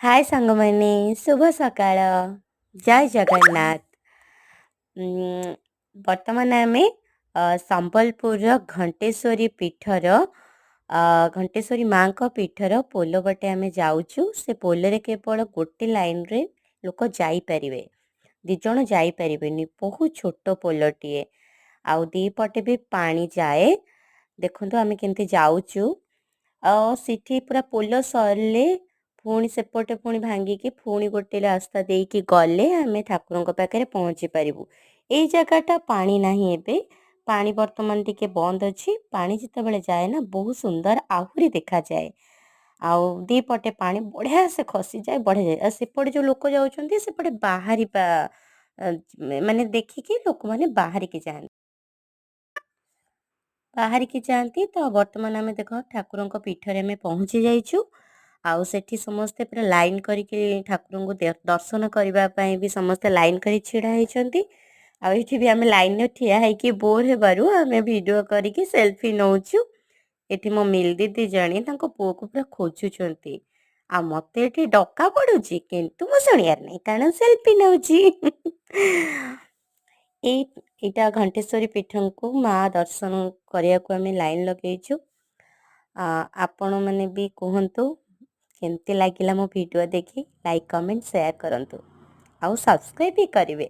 हाय ସାଙ୍ଗମାନେ ଶୁଭ ସକାଳ ଜୟ ଜଗନ୍ନାଥ। ବର୍ତ୍ତମାନ ଆମେ ସମ୍ବଲପୁରର ଘଣ୍ଟେଶ୍ୱରୀ ପୀଠର ଘଣ୍ଟେଶ୍ୱରୀ ମାଙ୍କ ପୀଠର ପୋଲ ବାଟେ ଆମେ ଯାଉଛୁ। ସେ ପୋଲରେ କେବଳ ଗୋଟେ ଲାଇନରେ ଲୋକ ଯାଇପାରିବେ, ଦି ଜଣ ଯାଇପାରିବେନି। ବହୁତ ଛୋଟ ପୋଲଟିଏ, ଆଉ ଦି ପଟେ ବି ପାଣି ଯାଏ। ଦେଖନ୍ତୁ ଆମେ କେମିତି ଯାଉଛୁ। ସେଠି ପୁରା ପୋଲ ସରିଲେ ପୁଣି ସେପଟେ ପୁଣି ଭାଙ୍ଗିକି ପୁଣି ଗୋଟେ ରାସ୍ତା ଦେଇକି ଗଲେ ଆମେ ଠାକୁରଙ୍କ ପାଖରେ ପହଞ୍ଚି ପାରିବୁ। ଏଇ ଜାଗାଟା ପାଣି ନାହିଁ, ଏବେ ପାଣି ବର୍ତ୍ତମାନ ଟିକେ ବନ୍ଦ ଅଛି। ପାଣି ଯେତେବେଳେ ଯାଏ ନା ବହୁତ ସୁନ୍ଦର ଆହୁରି ଦେଖାଯାଏ, ଆଉ ଦି ପଟେ ପାଣି ବଢ଼ିଆ ସେ ଖସିଯାଏ, ବଢ଼ିଆ ଯାଏ। ଆଉ ସେପଟେ ଯେଉଁ ଲୋକ ଯାଉଛନ୍ତି ସେପଟେ ବାହାରିବା ମାନେ ଦେଖିକି ଲୋକମାନେ ବାହାରିକି ଯାଆନ୍ତି। ତ ବର୍ତ୍ତମାନ ଆମେ ଦେଖ ଠାକୁରଙ୍କ ପୀଠରେ ଆମେ ପହଞ୍ଚି ଯାଇଛୁ। ଆଉ ସେଠି ସମସ୍ତେ ପୁରା ଲାଇନ୍ କରିକି ଠାକୁରଙ୍କୁ ଦର୍ଶନ କରିବା ପାଇଁ ବି ସମସ୍ତେ ଲାଇନ୍ କରି ଛିଡ଼ା ହେଇଛନ୍ତି। ଆଉ ଏଠି ବି ଆମେ ଲାଇନ୍ରେ ଠିଆ ହେଇକି ବୋର୍ ହେବାରୁ ଆମେ ଭିଡ଼ିଓ କରିକି ସେଲ୍ଫି ନେଉଛୁ। ଏଠି ମୋ ମିଲ୍ ଦିଦି ଜଣେ ତାଙ୍କ ପୁଅକୁ ପୁରା ଖୋଜୁଛନ୍ତି, ଆଉ ମୋତେ ଏଠି ଡକା ପଡ଼ୁଛି କିନ୍ତୁ ମୁଁ ଶୁଣିବାର ନାହିଁ କାରଣ ସେଲ୍ଫି ନେଉଛି। ଏଇଟା ଘଣ୍ଟେଶ୍ୱରୀ ପୀଠଙ୍କୁ ମା ଦର୍ଶନ କରିବାକୁ ଆମେ ଲାଇନ୍ ଲଗେଇଛୁ। ଆପଣମାନେ ବି କୁହନ୍ତୁ କେମିତି ଲାଗିଲା ମୋ ଭିଡ଼ିଓ ଦେଖି। ଲାଇକ୍ କମେଣ୍ଟ ସେୟାର କରନ୍ତୁ ଆଉ ସବସ୍କ୍ରାଇବ୍ ବି କରିବେ।